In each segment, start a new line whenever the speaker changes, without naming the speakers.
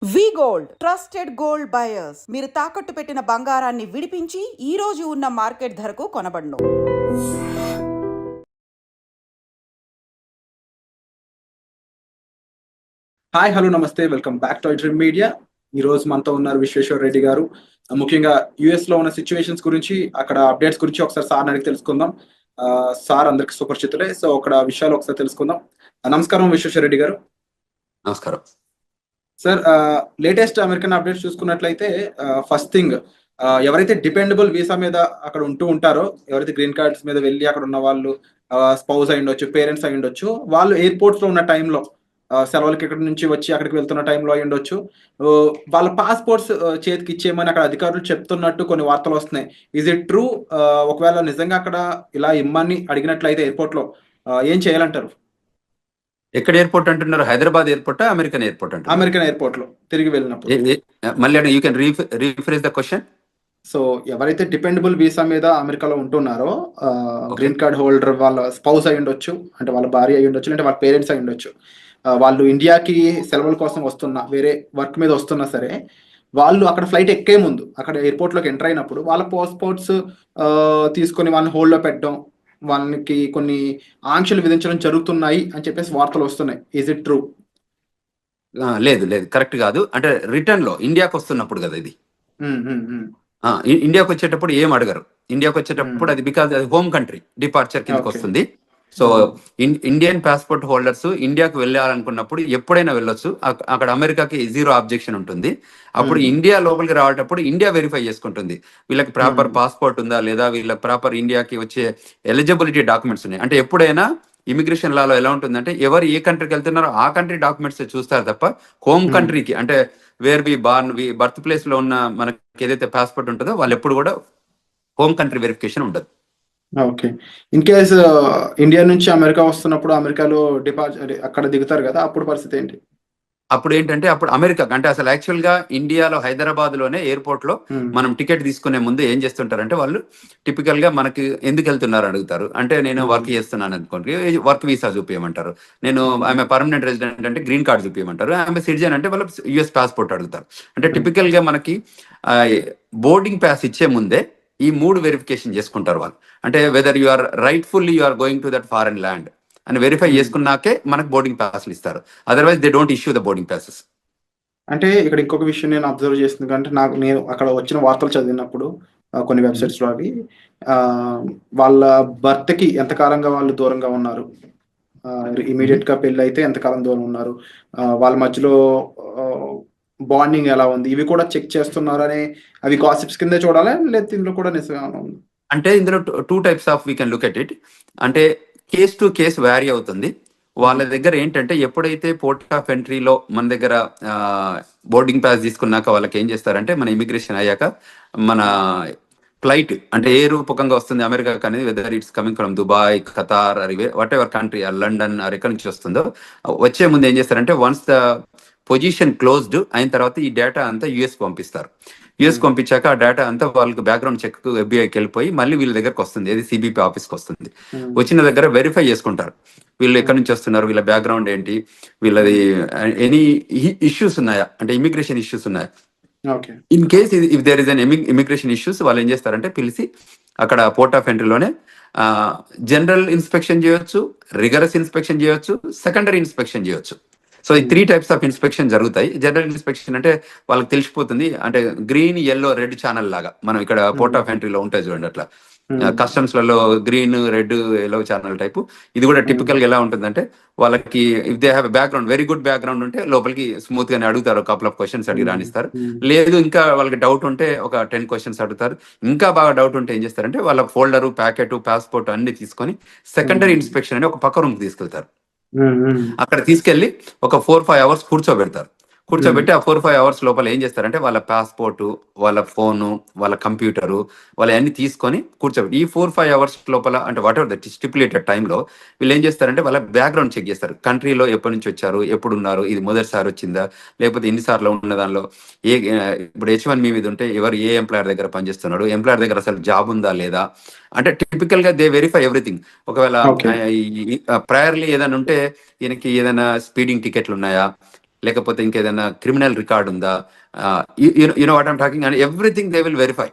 వి gold trusted gold buyers. మీరు తాకట్టు పెట్టిన బంగారాన్ని విడిపించి ఈ రోజు ఉన్న మార్కెట్ ధరకు కొనబడును.
హాయ్, హలో, నమస్తే, welcome back to dream media. ఈ రోజు మనతో ఉన్నారు విశ్వేశ్వర రెడ్డి గారు. ముఖ్యంగా యుఎస్ లో ఉన్న సిచ్యువేషన్స్ గురించి, అక్కడ అప్డేట్స్ గురించి ఒకసారి సార్ అడిగి తెలుసుకుందాం. సార్ అందరికి సుపరిచితులే, సో అక్కడ విషయాలు ఒకసారి తెలుసుకుందాం. నమస్కారం విశ్వేశ్వర రెడ్డి గారు.
నమస్కారం
సార్. లేటెస్ట్ అమెరికన్ అప్డేట్స్ చూసుకున్నట్లయితే ఫస్ట్ థింగ్, ఎవరైతే డిపెండబుల్ వీసా మీద అక్కడ ఉంటూ ఉంటారో, ఎవరైతే గ్రీన్ కార్డ్స్ మీద వెళ్ళి అక్కడ ఉన్న వాళ్ళు, స్పౌస్ అయి ఉండొచ్చు, పేరెంట్స్ అయి ఉండొచ్చు, వాళ్ళు ఎయిర్పోర్ట్స్ లో ఉన్న టైంలో, సెలవులకి ఇక్కడ నుంచి వచ్చి అక్కడికి వెళ్తున్న టైంలో అయి ఉండొచ్చు, వాళ్ళ పాస్పోర్ట్స్ చేతికి ఇచ్చేయమని అక్కడ అధికారులు చెప్తున్నట్టు కొన్ని వార్తలు వస్తున్నాయి. Is it true? ఒకవేళ నిజంగా అక్కడ ఇలా ఇమ్మని అడిగినట్లయితే ఎయిర్పోర్ట్ లో ఏం చేయాలంటారు?
ఎక్కడ ఎయిర్పోర్ట్ అంటున్నారు? హైదరాబాద్ ఎయిర్పోర్ట్, అమెరికన్ ఎయిర్పోర్ట్ అంటారు?
అమెరికన్ ఎయిర్పోర్ట్ లో తిరిగి వెళ్ళినప్పుడు.
మళ్ళీ you can rephrase the question.
So ఎవరైతే డిపెండబుల్ వీసా మీద అమెరికాలో ఉంటున్నారో, గ్రీన్ కార్డ్ హోల్డర్, వాళ్ళ స్పౌస్ అయి ఉండొచ్చు, అంటే వాళ్ళ భార్య అయి ఉండొచ్చు, అంటే వాళ్ళ పేరెంట్స్ అయి ఉండొచ్చు, వాళ్ళు ఇండియాకి సెలవుల కోసం వస్తున్నా, వేరే వర్క్ మీద వస్తున్నా సరే, వాళ్ళు అక్కడ ఫ్లైట్ ఎక్కే ముందు అక్కడ ఎయిర్పోర్ట్లోకి ఎంటర్ అయినప్పుడు వాళ్ళ పాస్పోర్ట్స్ తీసుకొని వాళ్ళని హోల్డ్లో పెట్టడం, వాళ్ళకి కొన్ని ఆంక్షలు విధించడం జరుగుతున్నాయి అని చెప్పేసి వార్తలు వస్తున్నాయి. Is it true?
లేదు, కరెక్ట్ కాదు. అంటే రిటర్న్ లో ఇండియాకి వస్తున్నప్పుడు కదా ఇది. ఇండియాకి వచ్చేటప్పుడు ఏం అడగరు. ఇండియాకి వచ్చేటప్పుడు అది బికాజ్ అది హోమ్ కంట్రీ డిపార్చర్ కిందకి వస్తుంది. సో ఇండియన్ పాస్పోర్ట్ హోల్డర్స్ ఇండియాకి వెళ్ళాలనుకున్నప్పుడు ఎప్పుడైనా వెళ్ళొచ్చు. అక్కడ అమెరికాకి జీరో ఆబ్జెక్షన్ ఉంటుంది. అప్పుడు ఇండియా లోపలికి రావటప్పుడు ఇండియా వెరిఫై చేసుకుంటుంది వీళ్ళకి ప్రాపర్ పాస్పోర్ట్ ఉందా లేదా, వీళ్ళకి ప్రాపర్ ఇండియాకి వచ్చే ఎలిజిబిలిటీ డాక్యుమెంట్స్ ఉన్నాయి. అంటే ఎప్పుడైనా ఇమిగ్రేషన్ లాలో ఎలా ఉంటుందంటే, ఎవరు ఏ కంట్రీకి వెళ్తున్నారో ఆ కంట్రీ డాక్యుమెంట్స్ చూస్తారు తప్ప హోమ్ కంట్రీకి, అంటే where we born, birth place లో ఉన్న మనకి ఏదైతే పాస్పోర్ట్ ఉంటుందో వాళ్ళు ఎప్పుడు కూడా హోమ్ కంట్రీ వెరిఫికేషన్ ఉండదు.
ఓకే. ఇన్ కేస్ ఇండియా నుంచి అమెరికా వస్తున్నప్పుడు, అమెరికాలో అక్కడ దిగుతారు కదా, అప్పుడు పరిస్థితి ఏంటి?
అప్పుడు ఏంటంటే, అప్పుడు అమెరికా అంటే అసలు యాక్చువల్ గా ఇండియాలో హైదరాబాద్ లోనే ఎయిర్పోర్ట్ లో మనం టికెట్ తీసుకునే ముందు ఏం చేస్తుంటారంటే, వాళ్ళు టిపికల్ గా మనకి ఎందుకు వెళ్తున్నారు అడుగుతారు. అంటే నేను వర్క్ చేస్తున్నాను అనుకోండి, వర్క్ వీసా చూపించమంటారు. నేను ఆమె పర్మనెంట్ రెసిడెంట్ అంటే గ్రీన్ కార్డ్ చూపించమంటారు. ఆమె సిటిజన్ అంటే వాళ్ళు యుఎస్ పాస్పోర్ట్ అడుగుతారు. అంటే టిపికల్ గా మనకి బోర్డింగ్ పాస్ ఇచ్చే ముందే ఈ 3 వెరిఫికేషన్ చేసుకుంటారు వాళ్ళు. అంటే whether you are rightfully you are going to that foreign land అని వెరిఫై చేసుకున్నాకే మనకు బోర్డింగ్ పాస్లు ఇస్తారు. Otherwise they don't issue the boarding passes.
అంటే ఇక్కడ ఇంకొక విషయం నేను అబ్జర్వ్ చేస్తుంది, అంటే నేను అక్కడ వచ్చిన వార్తలు చదివినప్పుడు కొన్ని వెబ్సైట్స్ లో అవి, వాళ్ళ భర్తకి ఎంతకాలంగా వాళ్ళు దూరంగా ఉన్నారు, ఇమీడియట్ గా పెళ్లి అయితే ఎంతకాలం దూరం ఉన్నారు, వాళ్ళ మధ్యలో బాండింగ్ ఎలా ఉంది, ఇవి కూడా చెక్ చేస్తున్నారు అని, అవి గాసిప్స్ కింద చూడాలి, లేదా ఇందులో కూడా నిజంగా ఉంది?
అంటే ఇందులో 2 types of we can look at it. అంటే కేస్ టు కేస్ వ్యారీ అవుతుంది. వాళ్ళ దగ్గర ఏంటంటే, ఎప్పుడైతే పోర్ట్ ఆఫ్ ఎంట్రీలో మన దగ్గర బోర్డింగ్ పాస్ తీసుకున్నాక వాళ్ళకి ఏం చేస్తారంటే, మన ఇమిగ్రేషన్ అయ్యాక మన ఫ్లైట్ అంటే ఏ రూపకంగా వస్తుంది అమెరికాకి అనేది, whether it's coming from Dubai, Qatar, what ever country, London ఎక్కడి నుంచి వస్తుందో, వచ్చే ముందు ఏం చేస్తారంటే, వన్స్ ద పొజిషన్ క్లోజ్డ్ అయిన తర్వాత ఈ డేటా అంతా యుఎస్ పంపిస్తారు. యుఎస్ పంపించాక ఆ డేటా అంతా వాళ్ళకి బ్యాక్గ్రౌండ్ చెక్ ఎఫ్బిఐకి వెళ్ళిపోయి మళ్ళీ వీళ్ళ దగ్గరకు వస్తుంది, ఏది సిబిపి ఆఫీస్కి వస్తుంది. వచ్చిన దగ్గర వెరిఫై చేసుకుంటారు వీళ్ళు ఎక్కడి నుంచి వస్తున్నారు, వీళ్ళ బ్యాక్గ్రౌండ్ ఏంటి, వీళ్ళది ఎనీ ఇష్యూస్ ఉన్నాయా, అంటే ఇమిగ్రేషన్ ఇష్యూస్ ఉన్నాయా. In case if there is an immigration issues, వాళ్ళు ఏం చేస్తారంటే పిలిచి అక్కడ పోర్ట్ ఆఫ్ ఎంట్రీలోనే జనరల్ ఇన్స్పెక్షన్ చేయొచ్చు, రిగరస్ ఇన్స్పెక్షన్ చేయొచ్చు, సెకండరీ ఇన్స్పెక్షన్ చేయొచ్చు. సో ఈ 3 టైప్స్ ఆఫ్ ఇన్స్పెక్షన్ జరుగుతాయి. జనరల్ ఇన్స్పెక్షన్ అంటే వాళ్ళకి తెలిసిపోతుంది, అంటే గ్రీన్, ఎల్లో, రెడ్ ఛానల్ లాగా మనం ఇక్కడ పోర్ట్ ఆఫ్ ఎంట్రీలో ఉంటాయి చూడండి, అట్లా కస్టమ్స్ లలో green, red, yellow channel type. ఇది కూడా టిపికల్ గా ఎలా ఉంటుందంటే, వాళ్ళకి if they have background, very good background ఉంటే లోపలికి స్మూత్ గానే అడుగుతారు, కపుల్ ఆఫ్ క్వశ్చన్స్ అడిగి రాణిస్తారు. లేదు ఇంకా వాళ్ళకి డౌట్ ఉంటే ఒక 10 క్వశ్చన్స్ అడుగుతారు. ఇంకా బాగా డౌట్ ఉంటే ఏం చేస్తారంటే, వాళ్ళ ఫోల్డర్, ప్యాకెట్, పాస్పోర్ట్ అన్ని తీసుకొని సెకండరీ ఇన్స్పెక్షన్ అని ఒక పక్క రూమ్ తీసుకెళ్తారు. అక్కడ తీసుకెళ్లి ఒక 4-5 అవర్స్ కూర్చోబెట్టి ఆ 4-5 అవర్స్ లోపల ఏం చేస్తారంటే, వాళ్ళ పాస్పోర్టు, వాళ్ళ ఫోను, వాళ్ళ కంప్యూటరు, వాళ్ళ అన్ని తీసుకొని కూర్చోబెట్టి ఈ 4-5 అవర్స్ లోపల, అంటే వాట్ ఎవర్ ద స్టిపులేటెడ్ టైంలో వీళ్ళు ఏం చేస్తారంటే, వాళ్ళ బ్యాక్గ్రౌండ్ చెక్ చేస్తారు. కంట్రీలో ఎప్పటి నుంచి వచ్చారు, ఎప్పుడు ఉన్నారు, ఇది మొదటిసారి వచ్చిందా, లేకపోతే ఎన్నిసార్లు ఉన్న దానిలో ఇప్పుడు H1B మీద ఉంటే ఎవరు ఏ ఎంప్లాయర్ దగ్గర పనిచేస్తున్నాడు, ఎంప్లాయర్ దగ్గర అసలు జాబ్ ఉందా లేదా, అంటే టిపికల్ గా దే వెరిఫై ఎవ్రీథింగ్. ఒకవేళ ప్రయర్లీ ఏదైనా ఉంటే, ఈయనకి ఏదైనా స్పీడింగ్ టికెట్లు ఉన్నాయా, లేకపోతే ఇంకేదైనా క్రిమినల్ రికార్డ్ ఉందా, you know what I'm talking, and everything they will verify.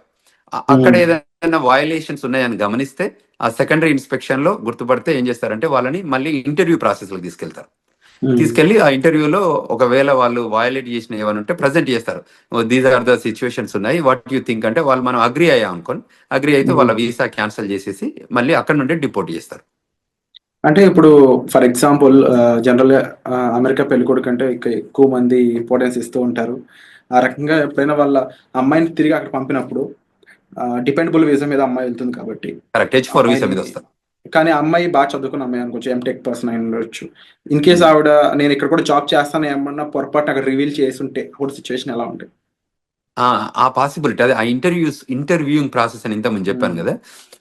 అక్కడ ఏదైనా వయలేషన్స్ ఉన్నాయని గమనిస్తే ఆ సెకండరీ ఇన్స్పెక్షన్ లో గుర్తుపడితే ఏం చేస్తారంటే వాళ్ళని మళ్ళీ ఇంటర్వ్యూ ప్రాసెస్ లో తీసుకెళ్తారు. తీసుకెళ్లి ఆ ఇంటర్వ్యూలో ఒకవేళ వాళ్ళు వయలేట్ చేసిన ఏమైనా ఉంటే ప్రజెంట్ చేస్తారు. దీస్ ఆర్ ద సిచ్యువేషన్స్ ఉన్నాయి, వాట్ యూ థింక్ అంటే వాళ్ళు మనం అగ్రి అయ్యాం అనుకోని, అగ్రి అయితే వాళ్ళ వీసా క్యాన్సిల్ చేసేసి మళ్ళీ అక్కడ నుండి డిపోర్ట్ చేస్తారు.
అంటే ఇప్పుడు ఫర్ ఎగ్జాంపుల్ జనరల్ గా అమెరికా పెళ్ళికొడుకు అంటే ఎక్కువ మంది ఇంపార్టెన్స్ ఇస్తూ ఉంటారు. ఆ రకంగా ఎప్పుడైనా వాళ్ళ అమ్మాయిని తిరిగి అక్కడ పంపినప్పుడు డిపెండబుల్ వీసా మీద అమ్మాయి వెళ్తుంది కాబట్టి
కరెక్ట్, H4 వీసా మీద వస్తారు.
కానీ అమ్మాయి బాగా చదువుకున్న అమ్మాయి అనుకోవచ్చు, ఎంటెక్ పర్సన్ అయి ఉండొచ్చు. ఇన్ కేస్ ఆవిడ నేను ఇక్కడ కూడా జాబ్ చేస్తాను ఏమన్నా పొరపాటు అక్కడ రివీల్ చేసి ఉంటే అప్పుడు సిచ్యువేషన్ ఎలా ఉంటుంది?
ఆ పాసిబిలిటీ, అదే ఆ ఇంటర్వ్యూయింగ్ ప్రాసెస్ అని ఇంత ముందు చెప్పాను కదా.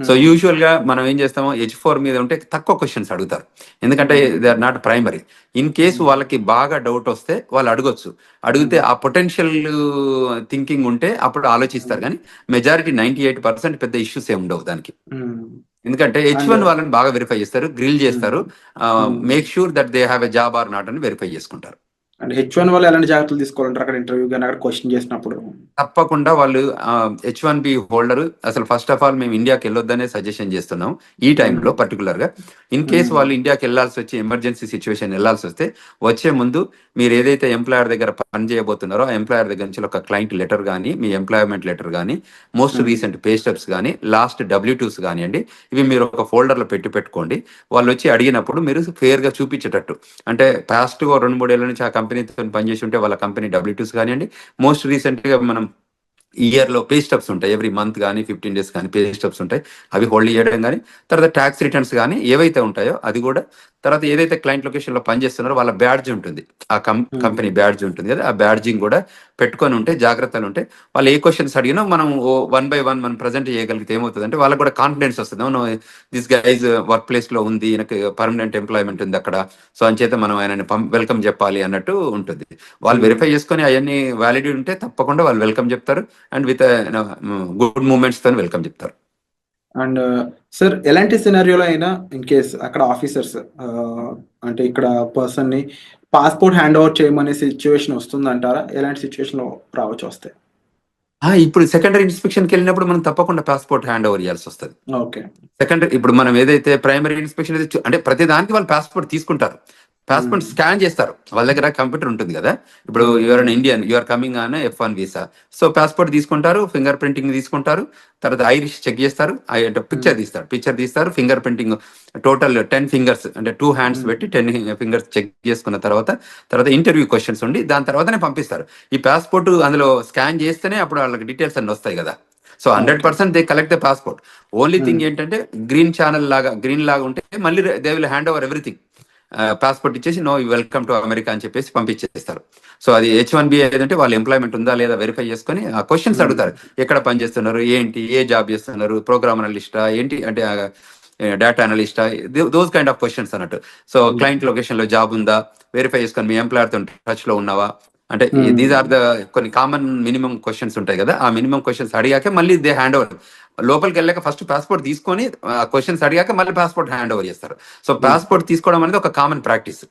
సో యూజువల్ గా మనం ఏం చేస్తామో H4 మీద ఉంటే తక్కువ క్వశ్చన్స్ అడుగుతారు, ఎందుకంటే they are not primary. In case వాళ్ళకి బాగా డౌట్ వస్తే వాళ్ళు అడిగితే ఆ పొటెన్షియల్ థింకింగ్ ఉంటే అప్పుడు ఆలోచిస్తారు. కానీ మెజారిటీ 98% పెద్ద ఇష్యూస్ ఏమి ఉండవు దానికి. ఎందుకంటే H1 వాళ్ళని బాగా వెరిఫై చేస్తారు, గ్రిల్ చేస్తారు, make sure that they have a job or not అని వెరిఫై చేసుకుంటారు.
అంటే H1 వాళ్ళు ఎలాంటి జాగ్రత్తలు తీసుకోవాలంటారు అక్కడ ఇంటర్వ్యూ కానీ అక్కడ క్వశ్చన్ చేసినప్పుడు?
తప్పకుండా వాళ్ళు H1B హోల్డర్ అసలు ఫస్ట్ ఆఫ్ ఆల్ మేము ఇండియాకి వెళ్ళొద్దనే సజెషన్ చేస్తున్నాం ఈ టైంలో పర్టికులర్ గా. ఇన్ కేసు వాళ్ళు ఇండియాకి వెళ్ళాల్సి వచ్చి ఎమర్జెన్సీ సిచ్యువేషన్ వెళ్ళాల్సి వస్తే వచ్చే ముందు మీరు ఏదైతే ఎంప్లాయర్ దగ్గర పని చేయబోతున్నారో ఆ ఎంప్లాయర్ దగ్గర నుంచి ఒక క్లయింట్ లెటర్ కానీ, మీ ఎంప్లాయ్మెంట్ లెటర్ కానీ, మోస్ట్ రీసెంట్ పే స్టెప్స్ కానీ, లాస్ట్ W2s కానివ్వండి, ఇవి మీరు ఒక ఫోల్డర్లో పెట్టుకోండి. వాళ్ళు వచ్చి అడిగినప్పుడు మీరు ఫేర్ గా చూపించేటట్టు, అంటే పాస్ట్ 2-3 ఏళ్ల నుంచి ఆ కంపెనీతో పనిచేసి ఉంటే వాళ్ళ కంపెనీ W2s కానివ్వండి, మోస్ట్ రీసెంట్ గా మనం ఇయర్ లో పే స్టబ్స్ ఉంటాయి, ఎవ్రీ మంత్ కానీ 15 days కానీ పే స్టబ్స్ ఉంటాయి, అవి హోల్డ్ చేయడం కానీ, తర్వాత ట్యాక్స్ రిటర్న్స్ కానీ ఏవైతే ఉంటాయో అది కూడా, తర్వాత ఏదైతే క్లయింట్ లొకేషన్ లో పనిచేస్తున్నారో వాళ్ళ బ్యాడ్జ్ ఉంటుంది, ఆ కంపెనీ బ్యాడ్జ్ ఉంటుంది కదా, ఆ బ్యాడ్జింగ్ కూడా పెట్టుకొని ఉంటే జాగ్రత్తలు ఉంటే వాళ్ళు ఏ క్వశ్చన్స్ అడిగినా మనం 1 by 1 మనం ప్రజెంట్ చేయగలిగితే ఏమవుతుంది అంటే వాళ్ళకి కూడా కాన్ఫిడెన్స్ వస్తుంది. దిస్ గైజ్ వర్క్ ప్లేస్ లో ఉంది, ఈయనకి పర్మనెంట్ ఎంప్లాయ్మెంట్ ఉంది అక్కడ, సో అంచేత మనం ఆయనని వెల్కమ్ చెప్పాలి అన్నట్టు ఉంటుంది. వాళ్ళు వెరిఫై చేసుకొని అవన్నీ వ్యాలిడ్ ఉంటే తప్పకుండా వాళ్ళు వెల్కమ్ చెప్తారు, అండ్ విత్ గుడ్ మూమెంట్స్ తో వెల్కమ్ చెప్తారు.
అండ్ సార్ ఎలాంటి సినారియోలో అయినా ఇన్ కేస్ అక్కడ ఆఫీసర్స్ అంటే ఇక్కడ పర్సన్ ని పాస్పోర్ట్ హ్యాండ్ ఓవర్ చేయమనే సిచ్యువేషన్ వస్తుందంటారా? ఎలాంటి సిచ్యువేషన్ లో రావచ్చు వస్తే?
ఇప్పుడు సెకండరీ ఇన్స్పెక్షన్కి వెళ్ళినప్పుడు మనం తప్పకుండా పాస్పోర్ట్ హ్యాండ్ ఓవర్ చేయాల్సి వస్తుంది.
ఓకే.
సెకండరీ ఇప్పుడు మనం ఏదైతే ప్రైమరీ ఇన్స్పెక్షన్ అంటే ప్రతి దానికి వాళ్ళు పాస్పోర్ట్ తీసుకుంటారు, పాస్పోర్ట్ స్కాన్ చేస్తారు, వాళ్ళ దగ్గర కంప్యూటర్ ఉంటుంది కదా. ఇప్పుడు you are an Indian, you are coming on F1 visa, so passport తీసుకుంటారు, ఫింగర్ ప్రింటింగ్ తీసుకుంటారు, తర్వాత ఐరిష్ చెక్ చేస్తారు, పిక్చర్ తీస్తారు, ఫింగర్ ప్రింటింగ్ టోటల్ 10 fingers అంటే 2 hands పెట్టి 10 fingers చెక్ చేసుకున్న తర్వాత ఇంటర్వ్యూ క్వశ్చన్స్ ఉండి దాని తర్వాతనే పంపిస్తారు. ఈ పాస్పోర్ట్ అందులో స్కాన్ చేస్తేనే అప్పుడు వాళ్ళకి డీటెయిల్స్ అన్ని వస్తాయి కదా. So 100% they collect the passport. Only thing ఏంటంటే గ్రీన్ లాగా ఉంటే మళ్ళీ they will hand over everything, passport ఇచ్చేసి నో వెల్కమ్ టు అమెరికా అని చెప్పేసి పంపించేస్తారు. సో అది H1B ఏదంటే వాళ్ళ ఎంప్లాయ్మెంట్ ఉందా లేదా వెరిఫై చేసుకొని ఆ క్వశ్చన్స్ అడుగుతారు, ఎక్కడ పని చేస్తున్నారు, ఏంటి, ఏ జాబ్ చేస్తున్నారు, ప్రోగ్రామ్ అనలిస్టా ఏంటి అంటే డేటా అనలిస్టా, దోస్ కైండ్ ఆఫ్ క్వశ్చన్స్ అన్నట్టు. సో క్లయింట్ లొకేషన్ లో జాబ్ ఉందా వెరిఫై చేసుకొని, మీ ఎంప్లాయర్ తో టచ్ లో ఉన్నావా, అంటే దీస్ ఆర్ ద కొన్ని కామన్ మినిమం క్వశ్చన్స్ ఉంటాయి కదా. ఆ మినిమం క్వశ్చన్స్ అడిగాక మళ్ళీ దే హ్యాండ్ ఓవర్, లోపలికి వెళ్ళాక ఫస్ట్ పాస్పోర్ట్ తీసుకొని క్వశ్చన్స్ అడిగాక మళ్ళీ పాస్పోర్ట్ హ్యాండ్ ఓవర్ చేస్తారు. సో పాస్పోర్ట్ తీసుకోవడం అనేది ఒక common practice.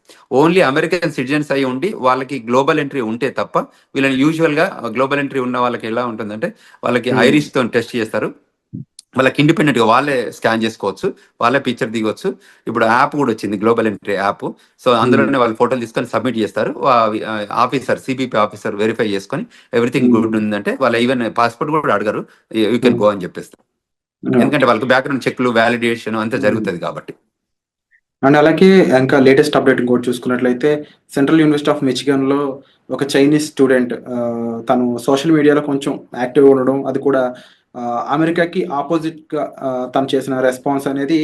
Only American citizens అయి ఉండి వాళ్ళకి గ్లోబల్ ఎంట్రీ ఉంటే తప్ప వీళ్ళని యూజువల్ గా గ్లోబల్ ఎంట్రీ ఉన్న వాళ్ళకి ఎలా ఉంటుందంటే వాళ్ళకి ఐరిష్ తో టెస్ట్ చేస్తారు, వాళ్ళకి ఇండిపెండెంట్ గా వాళ్ళే స్కాన్ చేసుకోవచ్చు, వాళ్ళే పిక్చర్ దిగొచ్చు. ఇప్పుడు యాప్ కూడా వచ్చింది, గ్లోబల్ ఎంట్రీ యాప్. సో అందులోనే వాళ్ళు ఫోటోలు తీసుకొని సబ్మిట్ చేస్తారు, ఆఫీసర్ CBP ఆఫీసర్ వెరిఫై చేసుకొని ఎవ్రీథింగ్ గుడ్ ఉందంటే వాళ్ళ ఈవెన్ పాస్పోర్ట్ కూడా అడగరు, యూ కెన్ గో అని చెప్పేస్తారు. ఎందుకంటే వాళ్ళకి బ్యాక్గ్రౌండ్ చెక్లు, వ్యాలిడేషన్ అంతా జరుగుతుంది కాబట్టి.
అండ్ అలాగే ఇంకా లేటెస్ట్ అప్డేట్ ఇంకోటి చూసుకున్నట్లయితే సెంట్రల్ యూనివర్సిటీ ఆఫ్ మిచిగన్ లో ఒక చైనీస్ స్టూడెంట్ తను సోషల్ మీడియాలో కొంచెం యాక్టివ్గా ఉండడం, అది కూడా అమెరికాకి ఆపోజిట్ గా తను చేసిన రెస్పాన్స్ అనేది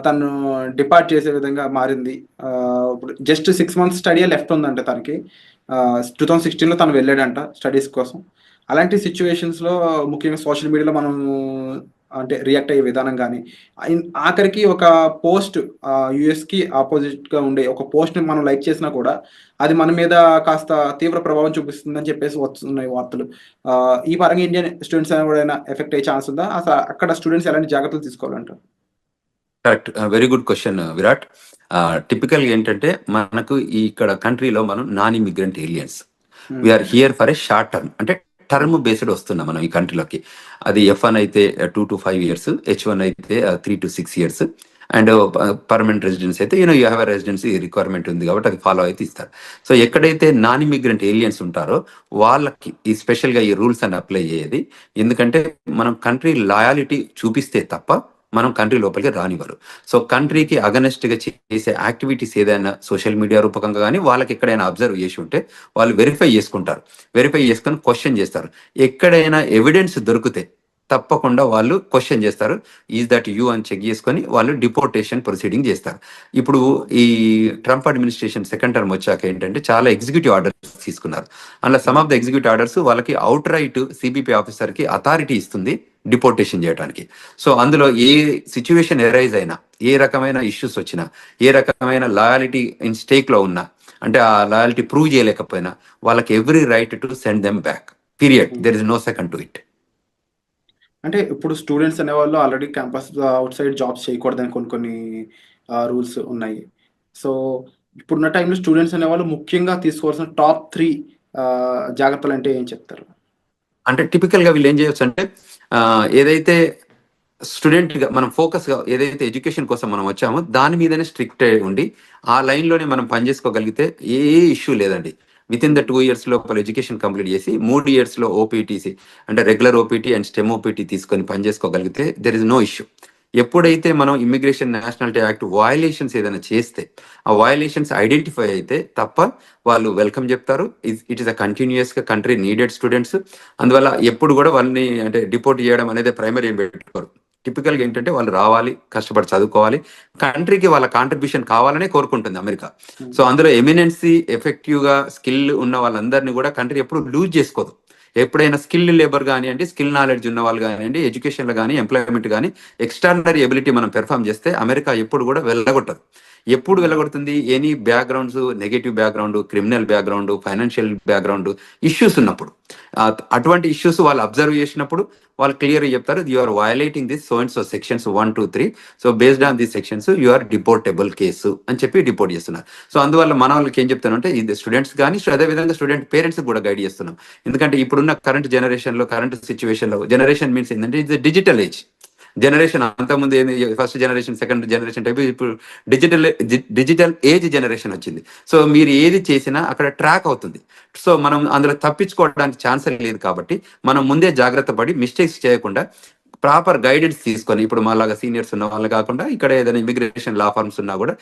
తను డిపార్ట్ చేసే విధంగా మారింది. ఇప్పుడు జస్ట్ 6 months స్టడీ లెఫ్ట్ ఉందంటే తనకి 2016లో తను వెళ్ళాడంట స్టడీస్ కోసం. అలాంటి సిచ్యువేషన్స్ లో ముఖ్యంగా సోషల్ మీడియాలో మనం అంటే రియాక్ట్ అయ్యే విధానం కానీ, ఆఖరికి ఒక పోస్ట్ US కి ఆపోజిట్ గా ఉండే ఒక పోస్ట్ ని మనం లైక్ చేసినా కూడా అది మన మీద కాస్త తీవ్ర ప్రభావం చూపిస్తుందని చెప్పేసి వస్తున్నాయి వార్తలు. ఈ పరంగా ఇండియన్ స్టూడెంట్స్ ఎవరైనా ఎఫెక్ట్ అయ్యే ఛాన్స్ ఉందా? అసలు అక్కడ స్టూడెంట్స్ ఎలాంటి జాగ్రత్తలు తీసుకోవాలంటారు?
Correct, very good question Virat. టిపికల్గా ఏంటంటే మనకు ఈ ఇక్కడ కంట్రీలో మనం non immigrant aliens we are here for a short term, అంటే టర్మ్ బేస్డ్ వస్తున్నాం మనం ఈ కంట్రీలోకి. అది F1 అయితే 2 to 5 years, H1 అయితే 3 to 6 years, and permanent residence అయితే యూ హ్యావ్ రెసిడెన్సీ రిక్వైర్మెంట్ ఉంది కాబట్టి అది ఫాలో అయితే ఇస్తారు. సో ఎక్కడైతే నాన్ ఇమిగ్రెంట్ ఏలియన్స్ ఉంటారో వాళ్ళకి ఈ స్పెషల్గా ఈ రూల్స్ అని అప్లై అయ్యేది. ఎందుకంటే మనం కంట్రీ లాయాలిటీ చూపిస్తే తప్ప మనం కంట్రీ లోపలికి రానివ్వరు. సో కంట్రీకి అగనెస్ట్గా చేసే యాక్టివిటీస్ ఏదైనా సోషల్ మీడియా రూపకంగా కానీ వాళ్ళకి ఎక్కడైనా అబ్జర్వ్ చేసి ఉంటే వాళ్ళు వెరిఫై చేసుకుంటారు. వెరిఫై చేసుకొని క్వశ్చన్ చేస్తారు. ఎక్కడైనా ఎవిడెన్స్ దొరికితే తప్పకుండా వాళ్ళు క్వశ్చన్ చేస్తారు, ఈజ్ దట్ యూ అని చెక్ చేసుకొని వాళ్ళు డిపోర్టేషన్ ప్రొసీడింగ్ చేస్తారు. ఇప్పుడు ఈ ట్రంప్ అడ్మినిస్ట్రేషన్ సెకండ్ టర్మ్ వచ్చాక ఏంటంటే చాలా ఎగ్జిక్యూటివ్ ఆర్డర్స్ తీసుకున్నారు. అందులో some of the executive orders వాళ్ళకి అవుట్ రైట్ సిబిపి ఆఫీసర్కి అథారిటీ ఇస్తుంది డిపోర్టేషన్ చేయడానికి. సో అందులో ఏ సిచ్యువేషన్ ఎరైజ్ అయినా, ఏ రకమైన ఇష్యూస్ వచ్చినా, ఏ రకమైన లాయాలిటీ ఇన్ స్టేక్లో ఉన్నా, అంటే ఆ లాయాలిటీ ప్రూవ్ చేయలేకపోయినా వాళ్ళకి every right to send them back, period. There is no second to it.
అంటే ఇప్పుడు స్టూడెంట్స్ అనేవాళ్ళు already campus outside jobs చేయకూడదని కొన్ని రూల్స్ ఉన్నాయి. సో ఇప్పుడున్న టైంలో స్టూడెంట్స్ అనేవాళ్ళు ముఖ్యంగా తీసుకోవాల్సిన టాప్ 3 జాగ్రత్తలు అంటే ఏం చెప్తారు?
అంటే టిపికల్గా వీళ్ళు ఏం చేయొచ్చు అంటే ఏదైతే స్టూడెంట్గా మనం ఫోకస్గా ఏదైతే ఎడ్యుకేషన్ కోసం మనం వచ్చామో దాని మీదనే స్ట్రిక్ట్ ఉండి ఆ లైన్లోనే మనం పనిచేసుకోగలిగితే ఏ ఇష్యూ లేదండి. విత్ ఇన్ ద 2 years లోపల ఎడ్యుకేషన్ కంప్లీట్ చేసి 3 years ఓపీటీసీ అంటే regular OPT and stem OPT తీసుకొని పనిచేసుకోగలిగితే దెర్ ఇస్ నో ఇష్యూ. ఎప్పుడైతే మనం ఇమ్మిగ్రేషన్ నేషనాలిటీ యాక్ట్ వయలేషన్స్ ఏదైనా చేస్తే ఆ వయలేషన్స్ ఐడెంటిఫై అయితే తప్ప వాళ్ళు వెల్కమ్ చెప్తారు. ఇట్ ఈస్ అ కంటిన్యూస్గా కంట్రీ నీడెడ్ స్టూడెంట్స్. అందువల్ల ఎప్పుడు కూడా వాళ్ళని అంటే డిపోర్ట్ చేయడం అనేది ప్రైమరీ ఏం పెట్టుకోరు. టిపికల్గా ఏంటంటే వాళ్ళు రావాలి, కష్టపడి చదువుకోవాలి, కంట్రీకి వాళ్ళ కాంట్రిబ్యూషన్ కావాలనే కోరుకుంటుంది అమెరికా. సో అందులో ఎమినెన్సీ ఎఫెక్టివ్గా స్కిల్ ఉన్న వాళ్ళందరినీ కూడా కంట్రీ ఎప్పుడు లూజ్ చేసుకోదు. ఎప్పుడైనా స్కిల్ లేబర్ కానివ్వండి, స్కిల్ నాలెడ్జ్ ఉన్న వాళ్ళు కానివ్వండి, ఎడ్యుకేషన్లో కానీ ఎంప్లాయ్మెంట్ కానీ ఎక్స్ట్రాడినరీ ఎబిలిటీ మనం పెర్ఫామ్ చేస్తే అమెరికా ఎప్పుడు కూడా వెళ్ళగొట్టదు. ఎప్పుడు వెళ్ళగొడుతుంది? Any backgrounds, negative background, criminal background, financial background issues ఉన్నప్పుడు, అటువంటి ఇష్యూస్ వాళ్ళు అబ్జర్వ్ చేసినప్పుడు వాళ్ళు క్లియర్గా చెప్తారు, you are violating this so and so sections 1, 2, 3, so based on this sections you are deportable case అని చెప్పి డిపోర్ట్ చేస్తున్నారు. సో అందువల్ల మన వాళ్ళకి ఏం చెప్తానంటే ఇది స్టూడెంట్స్ కానీ అదేవిధంగా స్టూడెంట్ పేరెంట్స్ కూడా గైడ్ చేస్తున్నాం. ఎందుకంటే ఇప్పుడున్న కరెంట్ జనరేషన్లో, కరెంట్ సిచ్యువేషన్లో, జనరేషన్ మీన్స్ ఏంటంటే ఇది డిజిటల్ ఏజ్ జనరేషన్. అంతకుముందు ఏంది first generation, second generation type, ఇప్పుడు డిజిటల్ ఏజ్ జనరేషన్ వచ్చింది. సో మీరు ఏది చేసినా అక్కడ ట్రాక్ అవుతుంది. సో మనం అందులో తప్పించుకోవడానికి ఛాన్స్ లేదు. కాబట్టి మనం ముందే జాగ్రత్త పడి మిస్టేక్స్ చేయకుండా ప్రాపర్ గైడెన్స్ తీసుకొని, ఇప్పుడు మాలాగా సీనియర్స్ ఉన్న వాళ్ళు కాకుండా ఇక్కడ ఏదైనా ఇమిగ్రేషన్ లా ఫర్మ్స్ ఉన్నా కూడా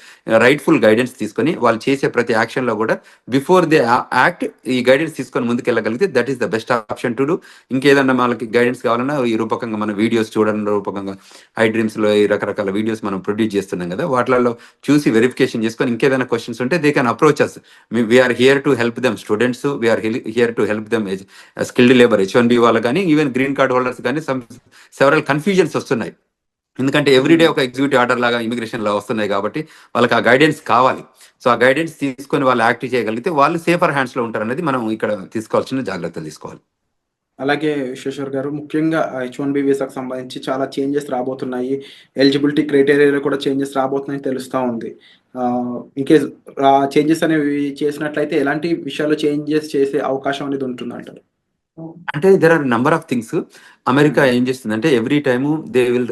రైట్ఫుల్ గైడెన్స్ తీసుకొని వాళ్ళు చేసే ప్రతి యాక్షన్లో కూడా బిఫోర్ దే యాక్ట్ ఈ గైడెన్స్ తీసుకొని ముందుకు వెళ్ళగలిగితే that is the best option to do. ఇంకేదన్నా వాళ్ళకి గైడెన్స్ కావాలన్నా ఈ రూపకంగా మన వీడియోస్ చూడడం రూపకంగా ఐ డ్రీమ్స్లో ఈ రకరకాల వీడియోస్ మనం ప్రొడ్యూస్ చేస్తున్నాం కదా, వాటిలలో చూసి వెరిఫికేషన్ చేసుకొని ఇంకేదైనా క్వశ్చన్స్ ఉంటే they can approach us. We are here to help them students, we are here to help them skilled labour H1B వాళ్ళు కానీ ఈవెన్ గ్రీన్ కార్డ్ హోల్డర్స్ కానీ సెవరల్ కన్ఫ్యూజన్స్ వస్తున్నాయి. ఎందుకంటే ఎవ్రీడే ఒక ఎగ్జిక్యూటివ్ ఆర్డర్ లాగా ఇమిగ్రేషన్ లా వస్తున్నాయి కాబట్టి వాళ్ళకి ఆ గైడెన్స్ కావాలి. సో ఆ గైడెన్స్ తీసుకొని వాళ్ళు యాక్ట్ చేయగలిగితే వాళ్ళు సేఫర్ హ్యాండ్స్లో ఉంటారు అనేది మనం ఇక్కడ తీసుకోవాల్సిన జాగ్రత్తలు తీసుకోవాలి.
అలాగే విశ్వేశ్వర్ గారు, ముఖ్యంగా H1B వీసాకు సంబంధించి చాలా చేంజెస్ రాబోతున్నాయి. ఎలిజిబిలిటీ క్రైటీరియాలో కూడా చేంజెస్ రాబోతున్నాయని తెలుస్తూ ఉంది. ఇన్కేస్ చేంజెస్ అనేవి చేసినట్లయితే ఎలాంటి విషయాల్లో చేంజెస్ చేసే అవకాశం అనేది ఉంటుందంటారు?
అంటే there are number of things. America ఏం చేస్తుందంటే every time they will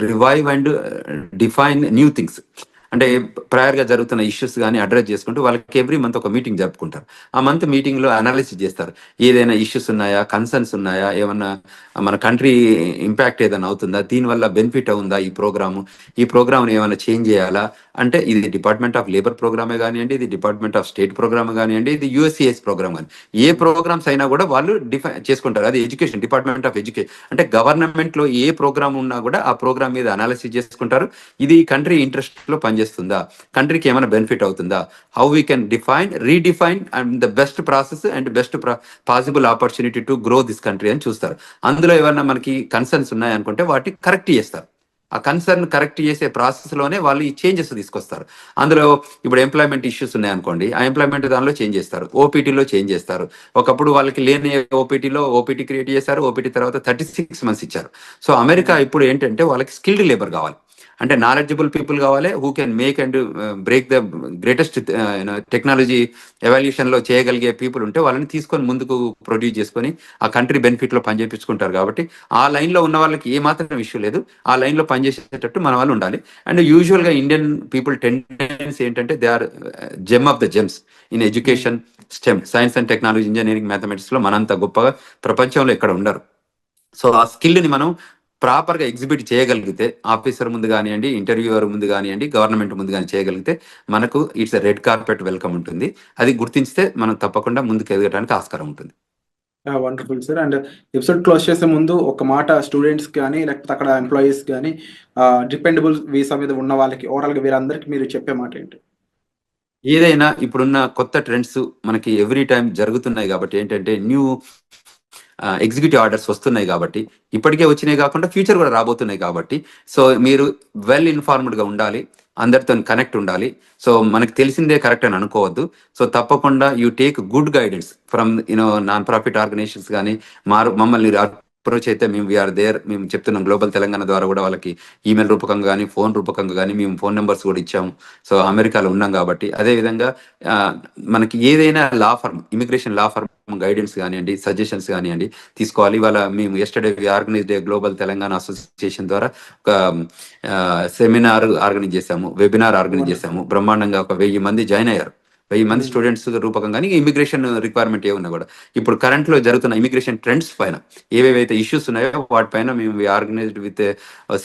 revive and define new things. అంటే ప్రయర్గా జరుగుతున్న ఇష్యూస్ కానీ అడ్రస్ చేసుకుంటూ వాళ్ళకి ఎవ్రీ మంత్ ఒక మీటింగ్ జరుపుకుంటారు. ఆ మంత్ మీటింగ్లో అనాలిసిస్ చేస్తారు, ఏదైనా ఇష్యూస్ ఉన్నాయా, కన్సర్న్స్ ఉన్నాయా, ఏమన్నా మన కంట్రీ ఇంపాక్ట్ ఏదైనా అవుతుందా, దీనివల్ల బెనిఫిట్ అవుందా ఈ ప్రోగ్రామ్ని ఏమైనా చేంజ్ చేయాలా. అంటే ఇది డిపార్ట్మెంట్ ఆఫ్ లేబర్ ప్రోగ్రామే కానివ్వండి, ఇది డిపార్ట్మెంట్ ఆఫ్ స్టేట్ ప్రోగ్రామ్ కానివ్వండి, ఇది USCIS ప్రోగ్రామ్ కానీ ఏ ప్రోగ్రామ్స్ అయినా కూడా వాళ్ళు డిఫైన్ చేసుకుంటారు. అది ఎడ్యుకేషన్, డిపార్ట్మెంట్ ఆఫ్ ఎడ్యుకేషన్ అంటే గవర్నమెంట్లో ఏ ప్రోగ్రామ్ ఉన్నా కూడా ఆ ప్రోగ్రామ్ మీద అనాలిసిస్ చేసుకుంటారు. ఇది కంట్రీ ఇంట్రెస్ట్లో పనిచేస్తుందా, కంట్రీకి ఏమైనా బెనిఫిట్ అవుతుందా, how we can define, redefine and the best process and best possible opportunity to grow this country అని చూస్తారు. అందులో ఏమన్నా మనకి కన్సర్న్స్ ఉన్నాయనుకుంటే వాటిని కరెక్ట్ చేస్తారు. ఆ కన్సర్న్ కరెక్ట్ చేసే ప్రాసెస్లోనే వాళ్ళు ఈ చేంజెస్ తీసుకొస్తారు. అందులో ఇప్పుడు ఎంప్లాయ్మెంట్ ఇష్యూస్ ఉన్నాయనుకోండి, ఆ ఎంప్లాయ్మెంట్ దానిలో చేంజ్ చేస్తారు, ఓపీటీలో చేంజ్ చేస్తారు. ఒకప్పుడు వాళ్ళకి లేని ఓపీటీ క్రియేట్ చేశారు, ఓపీటీ తర్వాత 36 months ఇచ్చారు. సో అమెరికా ఇప్పుడు ఏంటంటే వాళ్ళకి స్కిల్డ్ లేబర్ కావాలి. అంటే నాలెడ్జబుల్ పీపుల్ కావాలి, who can make and break the greatest technology evolution లో చేయగలిగే పీపుల్ ఉంటే వాళ్ళని తీసుకొని ముందుకు ప్రొడ్యూస్ చేసుకొని ఆ కంట్రీ బెనిఫిట్ లో పనిచేపించుకుంటారు. కాబట్టి ఆ లైన్ లో ఉన్న వాళ్ళకి ఏ మాత్రం ఇష్యూ లేదు, ఆ లైన్ లో పనిచేసేటట్టు మన వాళ్ళు ఉండాలి. అండ్ యూజువల్ గా ఇండియన్ పీపుల్ టెండెన్సీ ఏంటంటే they are gem of the gems in education, STEM, science and technology, engineering, mathematics లో మనంత గొప్పగా ప్రపంచంలో ఎక్కడ ఉండరు. సో ఆ స్కిల్ ని మనం ప్రాపర్ గా ఎగ్జిబిట్ చేయగలిగితే, ఆఫీసర్ ముందు కానివ్వండి, ఇంటర్వ్యూవర్ ముందు కానివ్వండి, గవర్నమెంట్ ముందు కానీ చేయగలిగితే మనకు ఇట్స్ రెడ్ కార్పెట్ వెల్కమ్ ఉంటుంది. అది గుర్తించితే మనం తప్పకుండా ముందుకు ఎదగడానికి ఆస్కారం ఉంటుంది.
Wonderful sir. And episode close చేసే ముందు ఒక మాట స్టూడెంట్స్ కానీ లేకపోతే అక్కడ ఎంప్లాయీస్ కానీ డిపెండబుల్ వీసా మీద ఉన్న వాళ్ళకి ఓవరాల్గా వీరందరికీ మీరు చెప్పే మాట ఏంటి?
ఏదైనా ఇప్పుడున్న కొత్త ట్రెండ్స్ మనకి ఎవ్రీ టైం జరుగుతున్నాయి కాబట్టి ఏంటంటే న్యూ ఎగ్జిక్యూటివ్ ఆర్డర్స్ వస్తున్నాయి కాబట్టి, ఇప్పటికే వచ్చినాయి కాకుండా ఫ్యూచర్ కూడా రాబోతున్నాయి కాబట్టి, సో మీరు వెల్ ఇన్ఫార్మ్డ్గా ఉండాలి, అందరితో కనెక్ట్ ఉండాలి. సో మనకు తెలిసిందే కరెక్ట్ అని అనుకోవద్దు. సో తప్పకుండా you take good guidance from non profit organisations కానీ మమ్మల్ని అప్రోచ్ అయితే మేము వీఆర్ దేర్. మేము చెప్తున్నాం గ్లోబల్ తెలంగాణ ద్వారా కూడా వాళ్ళకి ఈమెయిల్ రూపకంగా కానీ ఫోన్ రూపకంగా కానీ మేము ఫోన్ నెంబర్స్ కూడా ఇచ్చాము. సో అమెరికాలో ఉన్నాం కాబట్టి అదేవిధంగా మనకి ఏదైనా law firm, immigration law firm guidance కానివ్వండి, సజెషన్స్ కానివ్వండి తీసుకోవాలి. ఇవాళ మేము yesterday organised global Telangana association ద్వారా ఒక సెమినార్ ఆర్గనైజ్ చేశాము, వెబినార్ ఆర్గనైజ్ చేశాము. బ్రహ్మాండంగా ఒక 1000 మంది జాయిన్ అయ్యారు. 1000 మంది స్టూడెంట్స్ రూపకంగా ఇమిగ్రేషన్ రిక్వైర్మెంట్ ఏమున్నా కూడా ఇప్పుడు కరెంట్ లో జరుగుతున్న ఇమిగ్రేషన్ ట్రెండ్స్ పైన ఏవేవైతే ఇష్యూస్ ఉన్నాయో వాటిపైన మేము ఆర్గనైజ్డ్ విత్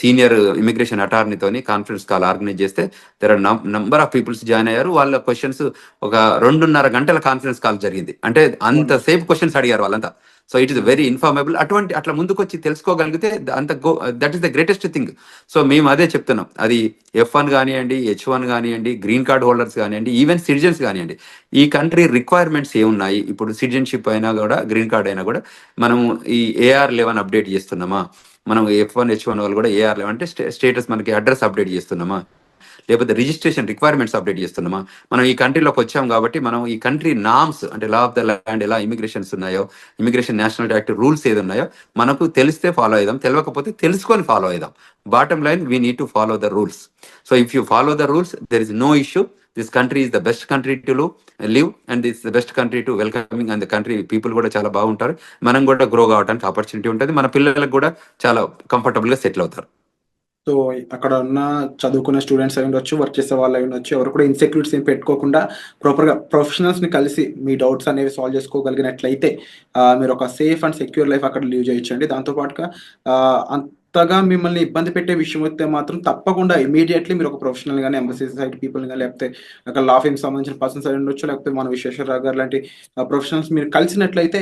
సీనియర్ ఇమిగ్రేషన్ అటార్నీతోని కాన్ఫరెన్స్ కాల్ ఆర్గనైజ్ చేస్తే there are number of peoples join అయ్యారు. వాళ్ళ క్వశ్చన్స్ ఒక 2.5 గంటల కాన్ఫరెన్స్ కాల్ జరిగింది. అంటే అంత సేఫ్ క్వశ్చన్స్ అడిగారు వాళ్ళంతా. So it is very informable. అట్లా ముందుకు వచ్చి తెలుసుకోగలిగితే that is the greatest thing. So మేము అదే చెప్తున్నాం. అది F1 కానివ్వండి, H1 కానివ్వండి, గ్రీన్ కార్డ్ హోల్డర్స్ కానివ్వండి, ఈవెన్ సిటిజన్స్ కానివ్వండి, ఈ కంట్రీ రిక్వైర్మెంట్స్ ఏమున్నాయి, ఇప్పుడు సిటిజన్షిప్ అయినా కూడా గ్రీన్ కార్డ్ అయినా కూడా మనం ఈ AR11 అప్డేట్ చేస్తున్నామా, మనం F1 H1 వాళ్ళు కూడా AR11 అంటే స్టేటస్ మనకి అడ్రస్ అప్డేట్ చేస్తున్నామా, లేకపోతే రిజిస్ట్రేషన్ రిక్వైర్మెంట్స్ అప్డేట్ చేస్తున్నామా. మనం ఈ కంట్రీలోకి వచ్చాం కాబట్టి మనం ఈ కంట్రీ నామ్స్ అంటే లా ఆఫ్ ద ల్యాండ్ ఎలా ఇమిగ్రేషన్స్ ఉన్నాయో, ఇమిగ్రేషన్ నేషనల్ యాక్ట్ రూల్స్ ఏది ఉన్నాయో మనకు తెలిస్తే ఫాలో అయిదాం, తెలియకపోతే తెలుసుకొని ఫాలో అయిదాం. Bottom line we need to follow the rules. So if you follow the rules there is no issue. This country is the best country to live and this the best country to welcoming. And the country people కూడా చాలా బాగుంటారు. మనం కూడా grow కావడానికి opportunity ఉంటుంది. మన పిల్లలకు కూడా చాలా కంఫర్టబుల్గా సెటిల్ అవుతారు.
సో అక్కడ ఉన్న చదువుకునే స్టూడెంట్స్ అయి ఉండొచ్చు, వర్క్ చేసే వాళ్ళు అయి ఉండొచ్చు, ఎవరు కూడా ఇన్సెక్యూరిటీస్ ఏం పెట్టుకోకుండా ప్రాపర్గా ప్రొఫెషనల్స్ని కలిసి మీ డౌట్స్ అనేవి సాల్వ్ చేసుకోగలిగినట్లయితే మీరు ఒక సేఫ్ అండ్ సెక్యూర్ లైఫ్ అక్కడ లీవ్ చేయొచ్చండి. దాంతోపాటుగా అంతగా మిమ్మల్ని ఇబ్బంది పెట్టే విషయం వస్తే మాత్రం తప్పకుండా ఇమీడియట్లీ మీరు ఒక ప్రొఫెషనల్ కానీ, ఎంబసీ సైడ్ పీపుల్ కానీ, లేకపోతే అక్కడ లా ఫీమ్ సంబంధించిన పర్సన్స్ అయి ఉండొచ్చు, లేకపోతే మన విశ్వేశ్వరరావు గారు లాంటి ప్రొఫెషనల్స్ మీరు కలిసినట్లయితే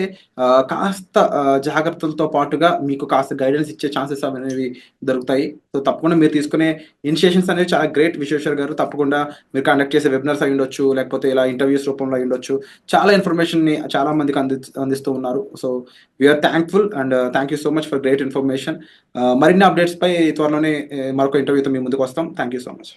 కాస్త జాగ్రత్తలతో పాటుగా మీకు కాస్త గైడెన్స్ ఇచ్చే ఛాన్సెస్ అనేవి దొరుకుతాయి. సో తప్పకుండా మీరు తీసుకునే ఇనిషియేషన్స్ అనేవి చాలా గ్రేట్ విశ్వేశ్వర్ గారు. తప్పకుండా మీరు కండక్ట్ చేసే వెబినార్స్ అయి ఉండొచ్చు, లేకపోతే ఇలా ఇంటర్వ్యూస్ రూపంలో అయి ఉండొచ్చు, చాలా ఇన్ఫర్మేషన్ని చాలా మందికి అందిస్తూ ఉన్నారు. So we are thankful and thank you so much for great information. మరిన్ని అప్డేట్స్ పై త్వరలోనే మరొక ఇంటర్వ్యూతో మీ ముందుకు వస్తాం. Thank you so much.